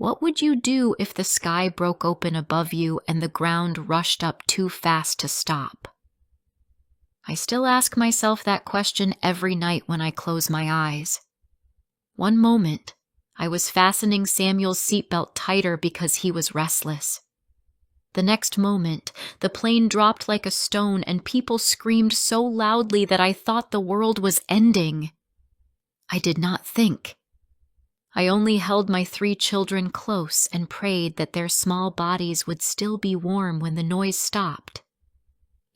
What would you do if the sky broke open above you and the ground rushed up too fast to stop? I still ask myself that question every night when I close my eyes. One moment, I was fastening Samuel's seatbelt tighter because he was restless. The next moment, the plane dropped like a stone and people screamed so loudly that I thought the world was ending. I did not think. I only held my 3 children close and prayed that their small bodies would still be warm when the noise stopped.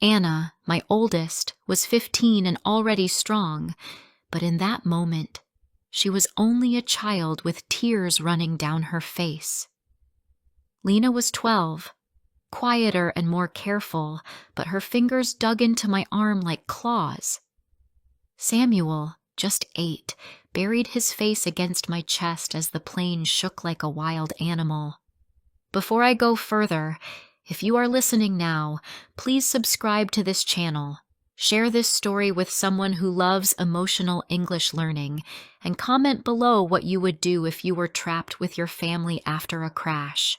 Anna, my oldest, was 15 and already strong, but in that moment, she was only a child with tears running down her face. Lena was 12, quieter and more careful, but her fingers dug into my arm like claws. Samuel, just 8, buried his face against my chest as the plane shook like a wild animal. Before I go further, if you are listening now, please subscribe to this channel, share this story with someone who loves emotional English learning, and comment below what you would do if you were trapped with your family after a crash.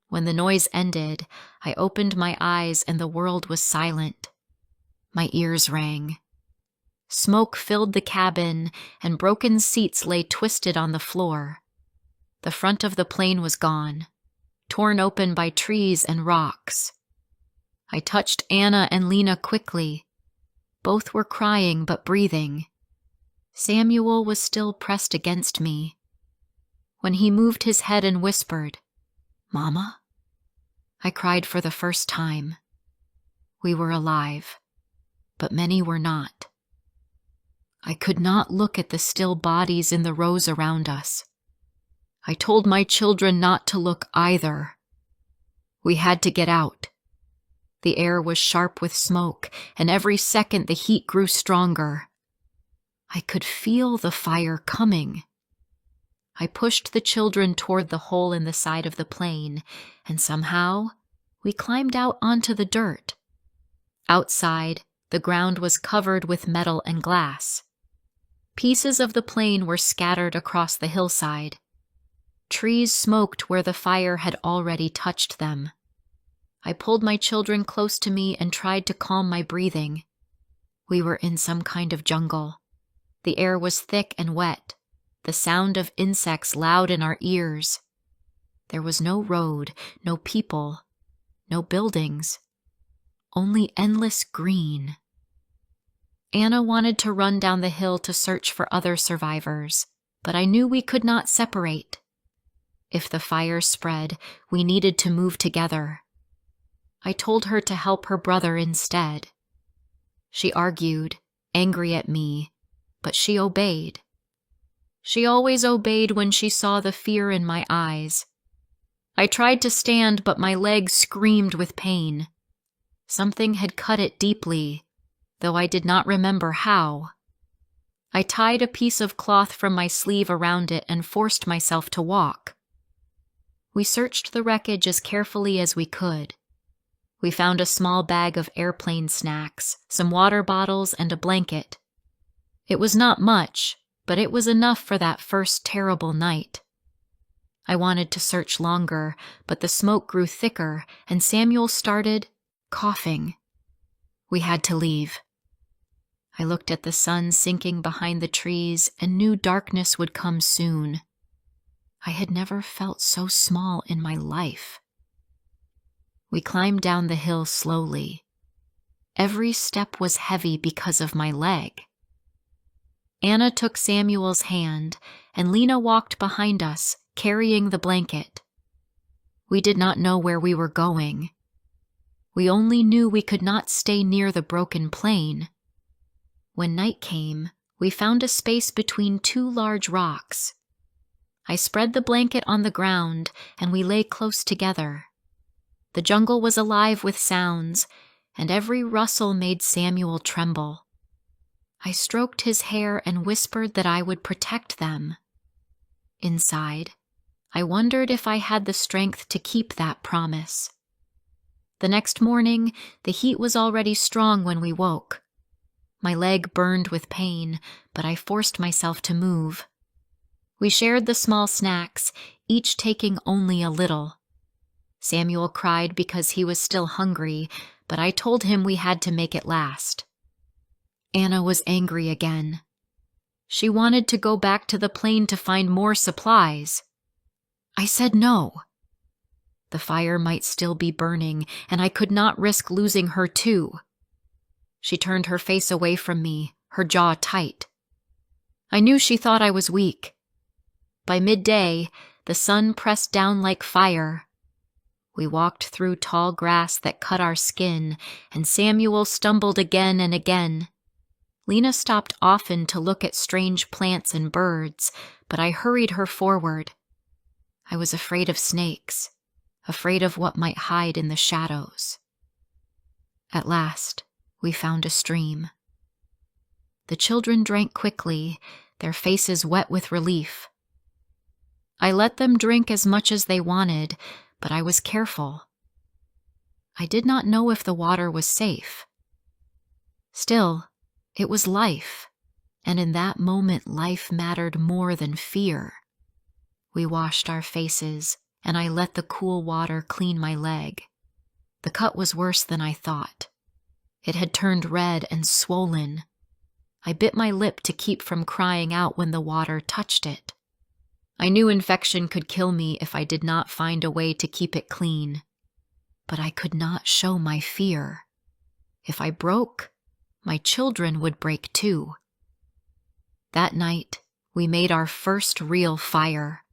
When the noise ended, I opened my eyes and the world was silent. My ears rang. Smoke filled the cabin, and broken seats lay twisted on the floor. The front of the plane was gone, torn open by trees and rocks. I touched Anna and Lena quickly. Both were crying but breathing. Samuel was still pressed against me. When he moved his head and whispered, "Mama?" I cried for the first time. We were alive, but many were not. I could not look at the still bodies in the rows around us. I told my children not to look either. We had to get out. The air was sharp with smoke, and every second the heat grew stronger. I could feel the fire coming. I pushed the children toward the hole in the side of the plane, and somehow we climbed out onto the dirt. Outside, the ground was covered with metal and glass. Pieces of the plane were scattered across the hillside. Trees smoked where the fire had already touched them. I pulled my children close to me and tried to calm my breathing. We were in some kind of jungle. The air was thick and wet, the sound of insects loud in our ears. There was no road, no people, no buildings, only endless green. Anna wanted to run down the hill to search for other survivors, but I knew we could not separate. If the fire spread, we needed to move together. I told her to help her brother instead. She argued, angry at me, but she obeyed. She always obeyed when she saw the fear in my eyes. I tried to stand, but my leg screamed with pain. Something had cut it deeply, though I did not remember how. I tied a piece of cloth from my sleeve around it and forced myself to walk. We searched the wreckage as carefully as we could. We found a small bag of airplane snacks, some water bottles, and a blanket. It was not much, but it was enough for that first terrible night. I wanted to search longer, but the smoke grew thicker, and Samuel started coughing. We had to leave. I looked at the sun sinking behind the trees and knew darkness would come soon. I had never felt so small in my life. We climbed down the hill slowly. Every step was heavy because of my leg. Anna took Samuel's hand, and Lena walked behind us, carrying the blanket. We did not know where we were going. We only knew we could not stay near the broken plane. When night came, we found a space between 2 large rocks. I spread the blanket on the ground, and we lay close together. The jungle was alive with sounds, and every rustle made Samuel tremble. I stroked his hair and whispered that I would protect them. Inside, I wondered if I had the strength to keep that promise. The next morning, the heat was already strong when we woke. My leg burned with pain, but I forced myself to move. We shared the small snacks, each taking only a little. Samuel cried because he was still hungry, but I told him we had to make it last. Anna was angry again. She wanted to go back to the plane to find more supplies. I said no. The fire might still be burning, and I could not risk losing her too. She turned her face away from me, her jaw tight. I knew she thought I was weak. By midday, the sun pressed down like fire. We walked through tall grass that cut our skin, and Samuel stumbled again and again. Lena stopped often to look at strange plants and birds, but I hurried her forward. I was afraid of snakes, afraid of what might hide in the shadows. At last, we found a stream. The children drank quickly, their faces wet with relief. I let them drink as much as they wanted, but I was careful. I did not know if the water was safe. Still, it was life, and in that moment life mattered more than fear. We washed our faces, and I let the cool water clean my leg. The cut was worse than I thought. It had turned red and swollen. I bit my lip to keep from crying out when the water touched it. I knew infection could kill me if I did not find a way to keep it clean. But I could not show my fear. If I broke, my children would break too. That night, we made our first real fire.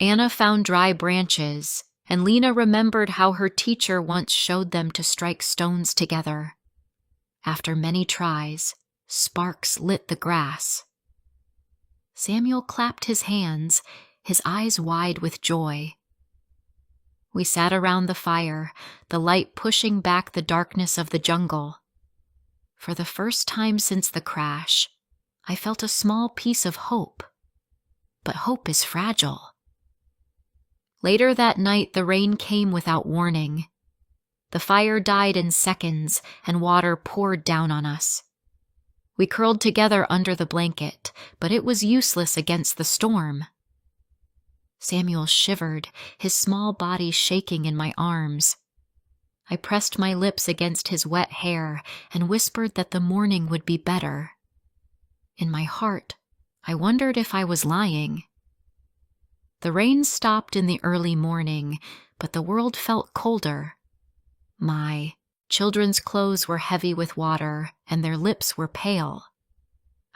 Anna found dry branches, and Lena remembered how her teacher once showed them to strike stones together. After many tries, sparks lit the grass. Samuel clapped his hands, his eyes wide with joy. We sat around the fire, the light pushing back the darkness of the jungle. For the first time since the crash, I felt a small piece of hope. But hope is fragile. Later that night, the rain came without warning. The fire died in seconds, and water poured down on us. We curled together under the blanket, but it was useless against the storm. Samuel shivered, his small body shaking in my arms. I pressed my lips against his wet hair and whispered that the morning would be better. In my heart, I wondered if I was lying. The rain stopped in the early morning, but the world felt colder. My children's clothes were heavy with water, and their lips were pale.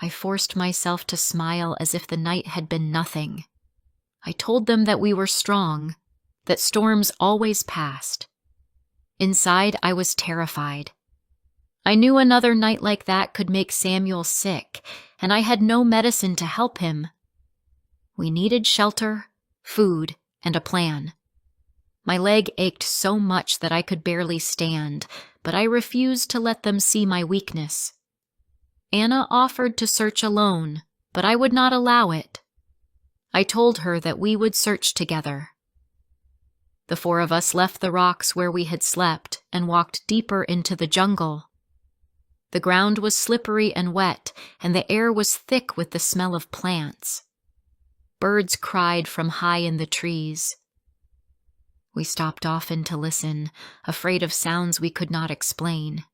I forced myself to smile as if the night had been nothing. I told them that we were strong, that storms always passed. Inside, I was terrified. I knew another night like that could make Samuel sick, and I had no medicine to help him. We needed shelter, food, and a plan. My leg ached so much that I could barely stand, but I refused to let them see my weakness. Anna offered to search alone, but I would not allow it. I told her that we would search together. The four of us left the rocks where we had slept and walked deeper into the jungle. The ground was slippery and wet, and the air was thick with the smell of plants. Birds cried from high in the trees. We stopped often to listen, afraid of sounds we could not explain.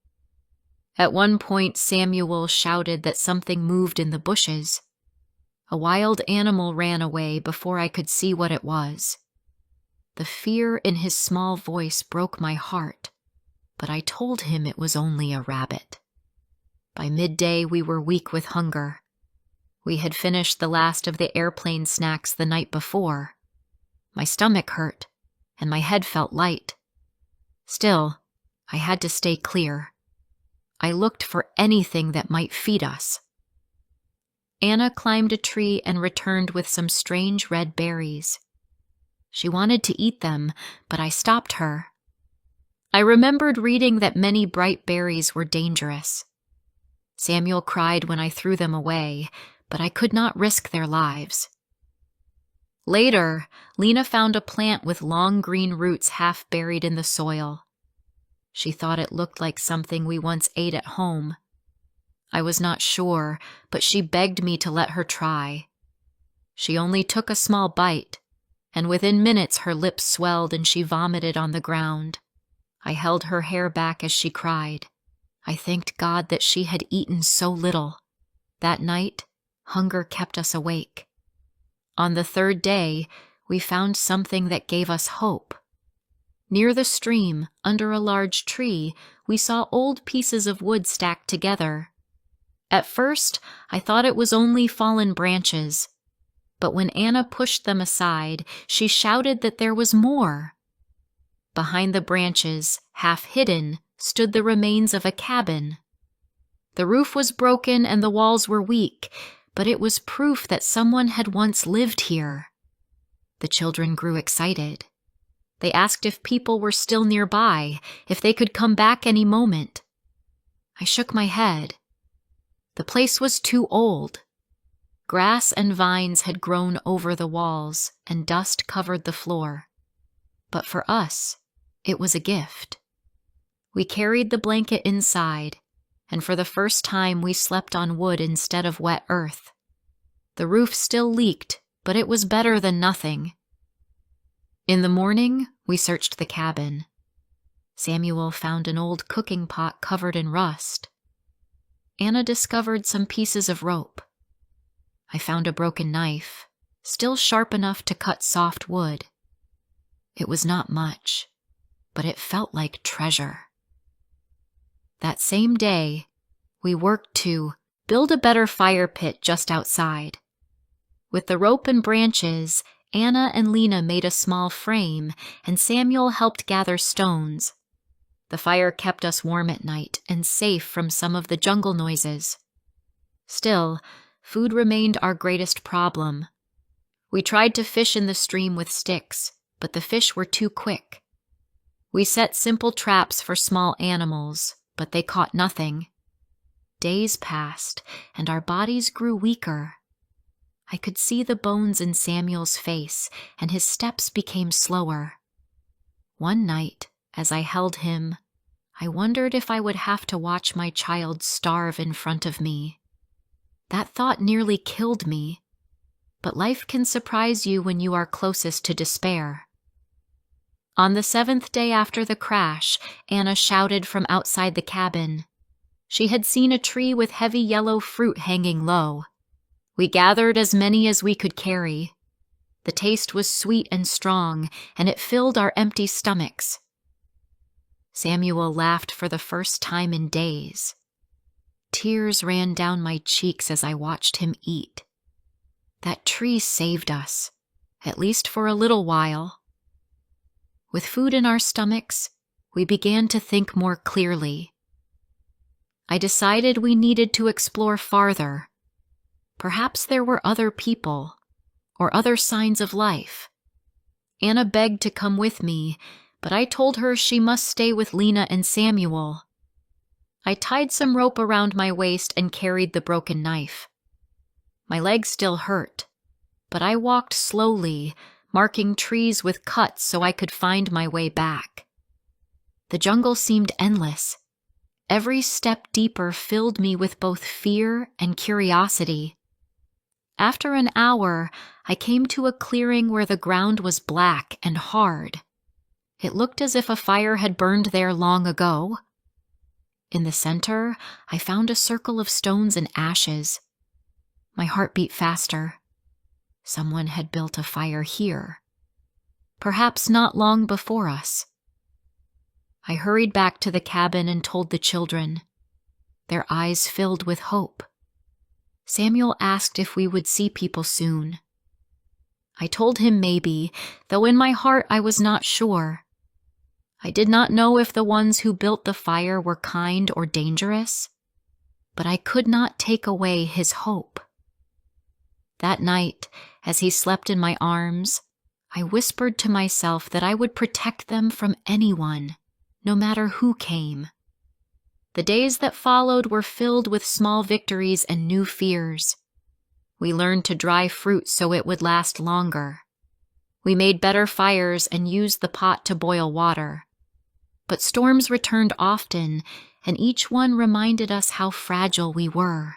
At one point, Samuel shouted that something moved in the bushes. A wild animal ran away before I could see what it was. The fear in his small voice broke my heart, but I told him it was only a rabbit. By midday, we were weak with hunger. We had finished the last of the airplane snacks the night before. My stomach hurt, and my head felt light. Still, I had to stay clear. I looked for anything that might feed us. Anna climbed a tree and returned with some strange red berries. She wanted to eat them, but I stopped her. I remembered reading that many bright berries were dangerous. Samuel cried when I threw them away, but I could not risk their lives. Later, Lena found a plant with long green roots half buried in the soil. She thought it looked like something we once ate at home. I was not sure, but she begged me to let her try. She only took a small bite, and within minutes her lips swelled and she vomited on the ground. I held her hair back as she cried. I thanked God that she had eaten so little. That night, hunger kept us awake. On the third day, we found something that gave us hope. Near the stream, under a large tree, we saw old pieces of wood stacked together. At first, I thought it was only fallen branches, but when Anna pushed them aside, she shouted that there was more. Behind the branches, half hidden, stood the remains of a cabin. The roof was broken and the walls were weak, but it was proof that someone had once lived here. The children grew excited. They asked if people were still nearby, if they could come back any moment. I shook my head. The place was too old. Grass and vines had grown over the walls, and dust covered the floor. But for us, it was a gift. We carried the blanket inside, and for the first time we slept on wood instead of wet earth. The roof still leaked, but it was better than nothing. In the morning, we searched the cabin. Samuel found an old cooking pot covered in rust. Anna discovered some pieces of rope. I found a broken knife, still sharp enough to cut soft wood. It was not much, but it felt like treasure. That same day, we worked to build a better fire pit just outside. With the rope and branches, Anna and Lena made a small frame, and Samuel helped gather stones. The fire kept us warm at night and safe from some of the jungle noises. Still, food remained our greatest problem. We tried to fish in the stream with sticks, but the fish were too quick. We set simple traps for small animals, but they caught nothing. Days passed, and our bodies grew weaker. I could see the bones in Samuel's face, and his steps became slower. One night, as I held him, I wondered if I would have to watch my child starve in front of me. That thought nearly killed me, but life can surprise you when you are closest to despair. On the 7th day after the crash, Anna shouted from outside the cabin. She had seen a tree with heavy yellow fruit hanging low. We gathered as many as we could carry. The taste was sweet and strong, and it filled our empty stomachs. Samuel laughed for the first time in days. Tears ran down my cheeks as I watched him eat. That tree saved us, at least for a little while. With food in our stomachs, we began to think more clearly. I decided we needed to explore farther. Perhaps there were other people, or other signs of life. Anna begged to come with me, but I told her she must stay with Lena and Samuel. I tied some rope around my waist and carried the broken knife. My legs still hurt, but I walked slowly, marking trees with cuts so I could find my way back. The jungle seemed endless. Every step deeper filled me with both fear and curiosity. After an hour, I came to a clearing where the ground was black and hard. It looked as if a fire had burned there long ago. In the center, I found a circle of stones and ashes. My heart beat faster. Someone had built a fire here. Perhaps not long before us. I hurried back to the cabin and told the children. Their eyes filled with hope. Samuel asked if we would see people soon. I told him maybe, though in my heart I was not sure. I did not know if the ones who built the fire were kind or dangerous, but I could not take away his hope. That night, as he slept in my arms, I whispered to myself that I would protect them from anyone, no matter who came. The days that followed were filled with small victories and new fears. We learned to dry fruit so it would last longer. We made better fires and used the pot to boil water. But storms returned often, and each one reminded us how fragile we were.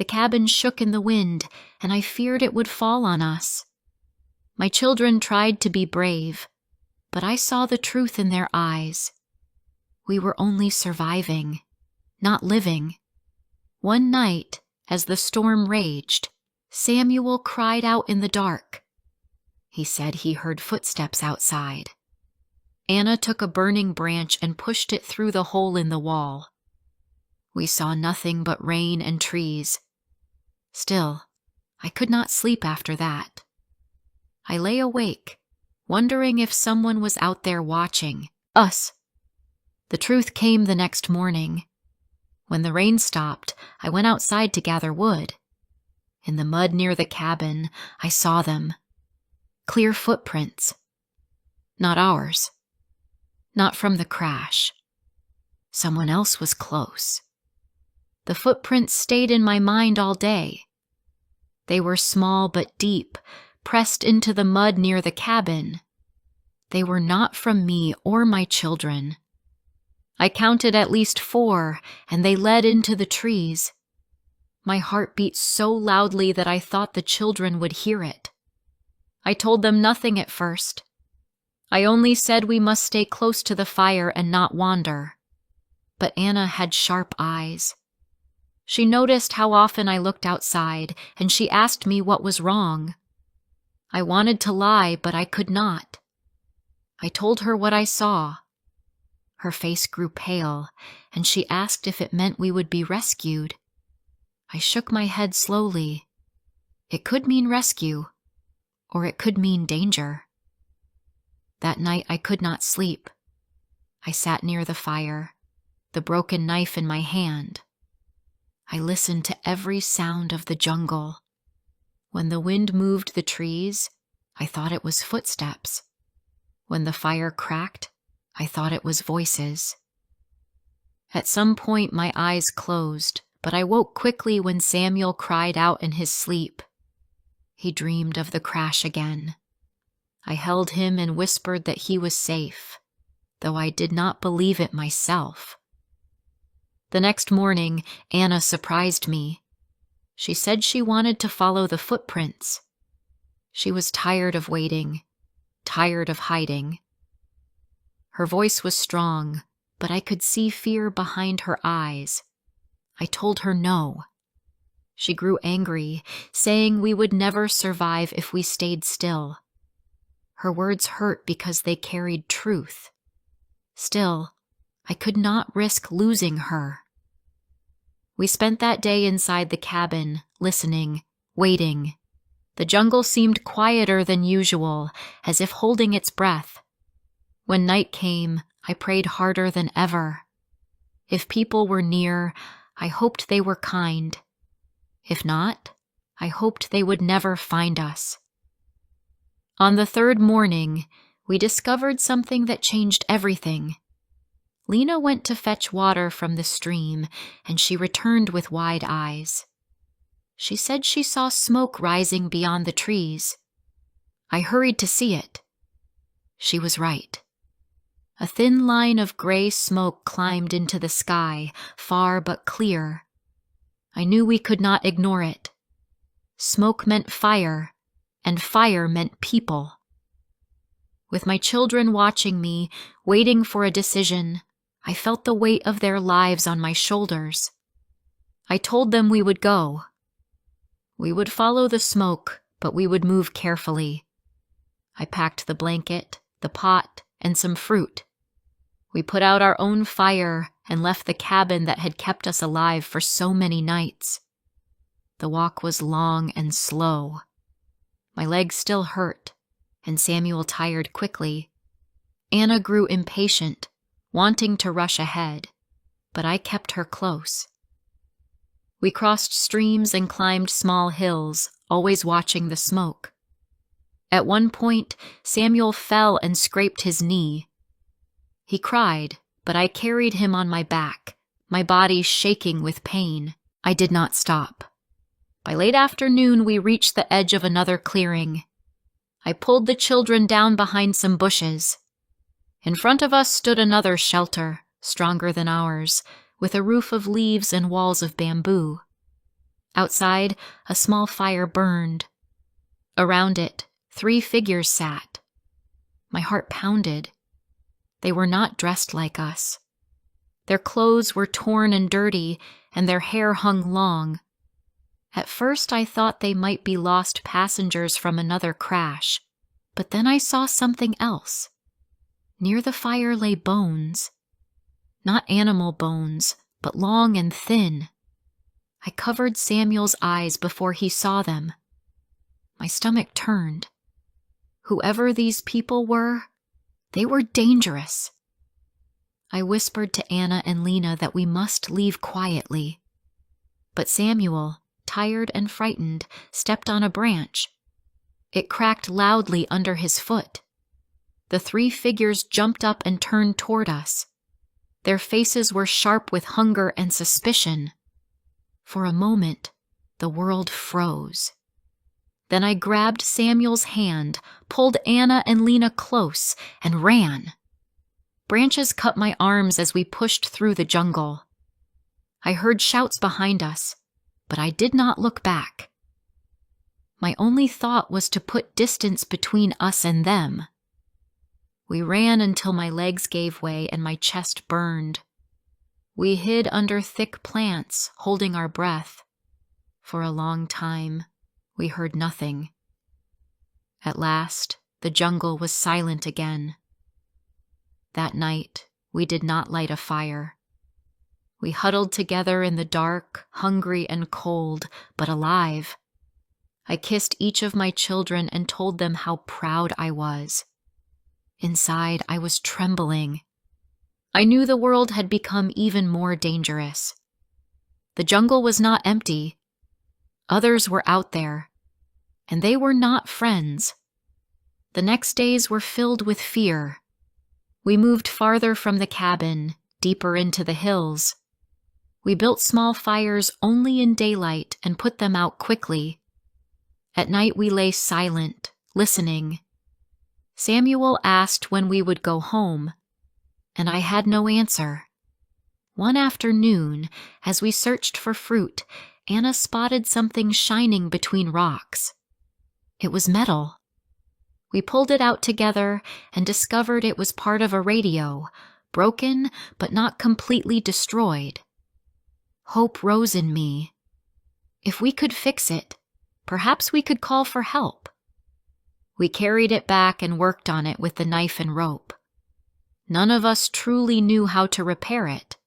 The cabin shook in the wind, and I feared it would fall on us. My children tried to be brave, but I saw the truth in their eyes. We were only surviving, not living. One night, as the storm raged, Samuel cried out in the dark. He said he heard footsteps outside. Anna took a burning branch and pushed it through the hole in the wall. We saw nothing but rain and trees. Still, I could not sleep after that. I lay awake, wondering if someone was out there watching us. The truth came the next morning. When the rain stopped, I went outside to gather wood. In the mud near the cabin, I saw them. Clear footprints. Not ours. Not from the crash. Someone else was close. The footprints stayed in my mind all day. They were small but deep, pressed into the mud near the cabin. They were not from me or my children. I counted at least 4, and they led into the trees. My heart beat so loudly that I thought the children would hear it. I told them nothing at first. I only said we must stay close to the fire and not wander. But Anna had sharp eyes. She noticed how often I looked outside, and she asked me what was wrong. I wanted to lie, but I could not. I told her what I saw. Her face grew pale, and she asked if it meant we would be rescued. I shook my head slowly. It could mean rescue, or it could mean danger. That night I could not sleep. I sat near the fire, the broken knife in my hand. I listened to every sound of the jungle. When the wind moved the trees, I thought it was footsteps. When the fire cracked, I thought it was voices. At some point my eyes closed, but I woke quickly when Samuel cried out in his sleep. He dreamed of the crash again. I held him and whispered that he was safe, though I did not believe it myself. The next morning, Anna surprised me. She said she wanted to follow the footprints. She was tired of waiting, tired of hiding. Her voice was strong, but I could see fear behind her eyes. I told her no. She grew angry, saying we would never survive if we stayed still. Her words hurt because they carried truth. Still, I could not risk losing her. We spent that day inside the cabin, listening, waiting. The jungle seemed quieter than usual, as if holding its breath. When night came, I prayed harder than ever. If people were near, I hoped they were kind. If not, I hoped they would never find us. On the 3rd morning, we discovered something that changed everything. Lena went to fetch water from the stream, and she returned with wide eyes. She said she saw smoke rising beyond the trees. I hurried to see it. She was right. A thin line of gray smoke climbed into the sky, far but clear. I knew we could not ignore it. Smoke meant fire, and fire meant people. With my children watching me, waiting for a decision, I felt the weight of their lives on my shoulders. I told them we would go. We would follow the smoke, but we would move carefully. I packed the blanket, the pot, and some fruit. We put out our own fire and left the cabin that had kept us alive for so many nights. The walk was long and slow. My legs still hurt, and Samuel tired quickly. Anna grew impatient, wanting to rush ahead, but I kept her close. We crossed streams and climbed small hills, always watching the smoke. At one point, Samuel fell and scraped his knee. He cried, but I carried him on my back, my body shaking with pain. I did not stop. By late afternoon, we reached the edge of another clearing. I pulled the children down behind some bushes. In front of us stood another shelter, stronger than ours, with a roof of leaves and walls of bamboo. Outside, a small fire burned. Around it, 3 figures sat. My heart pounded. They were not dressed like us. Their clothes were torn and dirty, and their hair hung long. At first I thought they might be lost passengers from another crash, but then I saw something else. Near the fire lay bones. Not animal bones, but long and thin. I covered Samuel's eyes before he saw them. My stomach turned. Whoever these people were, they were dangerous. I whispered to Anna and Lena that we must leave quietly. But Samuel, tired and frightened, stepped on a branch. It cracked loudly under his foot. The 3 figures jumped up and turned toward us. Their faces were sharp with hunger and suspicion. For a moment, the world froze. Then I grabbed Samuel's hand, pulled Anna and Lena close, and ran. Branches cut my arms as we pushed through the jungle. I heard shouts behind us, but I did not look back. My only thought was to put distance between us and them. We ran until my legs gave way and my chest burned. We hid under thick plants, holding our breath. For a long time, we heard nothing. At last, the jungle was silent again. That night, we did not light a fire. We huddled together in the dark, hungry and cold, but alive. I kissed each of my children and told them how proud I was. Inside, I was trembling. I knew the world had become even more dangerous. The jungle was not empty. Others were out there, and they were not friends. The next days were filled with fear. We moved farther from the cabin, deeper into the hills. We built small fires only in daylight and put them out quickly. At night we lay silent, listening. Samuel asked when we would go home, and I had no answer. One afternoon, as we searched for fruit, Anna spotted something shining between rocks. It was metal. We pulled it out together and discovered it was part of a radio, broken but not completely destroyed. Hope rose in me. If we could fix it, perhaps we could call for help. We carried it back and worked on it with the knife and rope. None of us truly knew how to repair it,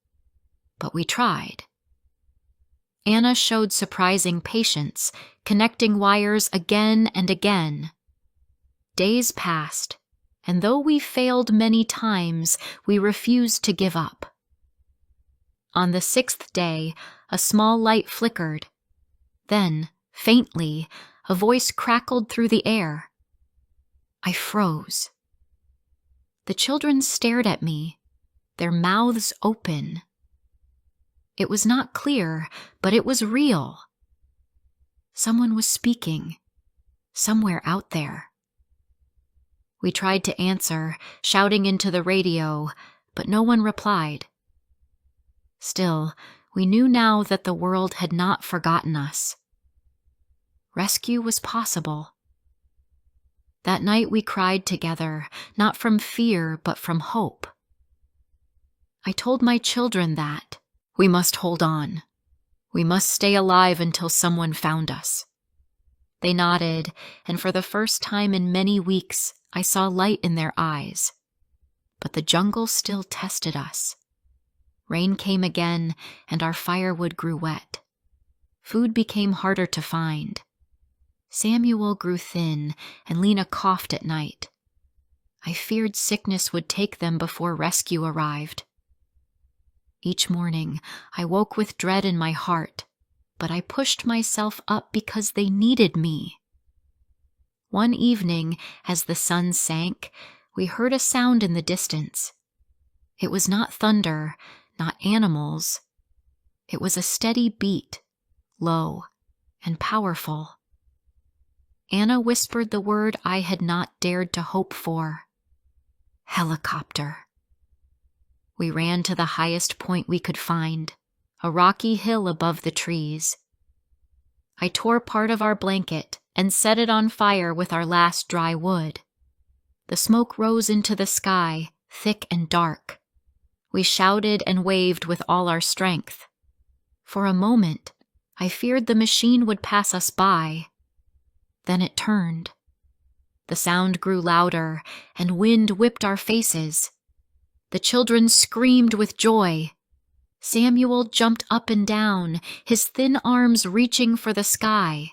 but we tried. Anna showed surprising patience, connecting wires again and again. Days passed, and though we failed many times, we refused to give up. On the 6th day, a small light flickered. Then, faintly, a voice crackled through the air. I froze. The children stared at me, their mouths open. It was not clear, but it was real. Someone was speaking, somewhere out there. We tried to answer, shouting into the radio, but no one replied. Still, we knew now that the world had not forgotten us. Rescue was possible. That night we cried together, not from fear, but from hope. I told my children that we must hold on. We must stay alive until someone found us. They nodded, and for the first time in many weeks, I saw light in their eyes. But the jungle still tested us. Rain came again, and our firewood grew wet. Food became harder to find. Samuel grew thin, and Lena coughed at night. I feared sickness would take them before rescue arrived. Each morning, I woke with dread in my heart, but I pushed myself up because they needed me. One evening, as the sun sank, we heard a sound in the distance. It was not thunder, not animals. It was a steady beat, low and powerful. Anna whispered the word I had not dared to hope for. Helicopter. We ran to the highest point we could find, a rocky hill above the trees. I tore part of our blanket and set it on fire with our last dry wood. The smoke rose into the sky, thick and dark. We shouted and waved with all our strength. For a moment, I feared the machine would pass us by. Then it turned. The sound grew louder, and wind whipped our faces. The children screamed with joy. Samuel jumped up and down, his thin arms reaching for the sky.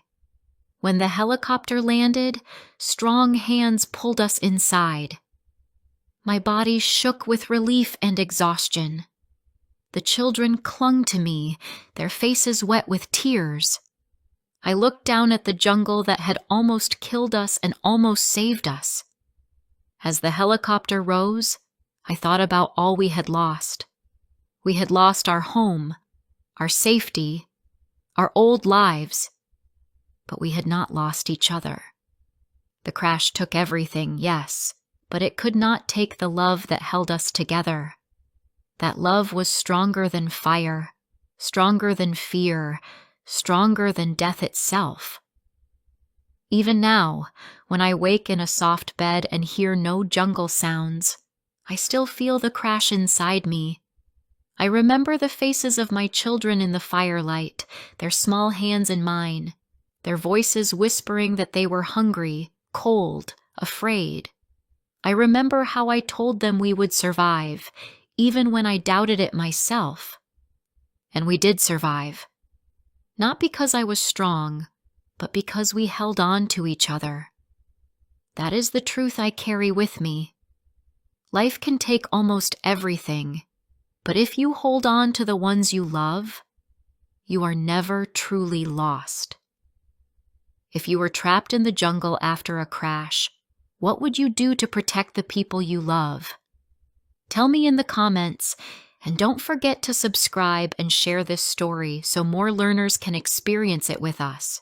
When the helicopter landed, strong hands pulled us inside. My body shook with relief and exhaustion. The children clung to me, their faces wet with tears. I looked down at the jungle that had almost killed us and almost saved us. As the helicopter rose, I thought about all we had lost. We had lost our home, our safety, our old lives, but we had not lost each other. The crash took everything, yes, but it could not take the love that held us together. That love was stronger than fire, stronger than fear, stronger than death itself. Even now, when I wake in a soft bed and hear no jungle sounds, I still feel the crash inside me. I remember the faces of my children in the firelight, their small hands in mine, their voices whispering that they were hungry, cold, afraid. I remember how I told them we would survive, even when I doubted it myself. And we did survive. Not because I was strong, but because we held on to each other. That is the truth I carry with me. Life can take almost everything, but if you hold on to the ones you love, you are never truly lost. If you were trapped in the jungle after a crash, what would you do to protect the people you love? Tell me in the comments, and don't forget to subscribe and share this story so more learners can experience it with us.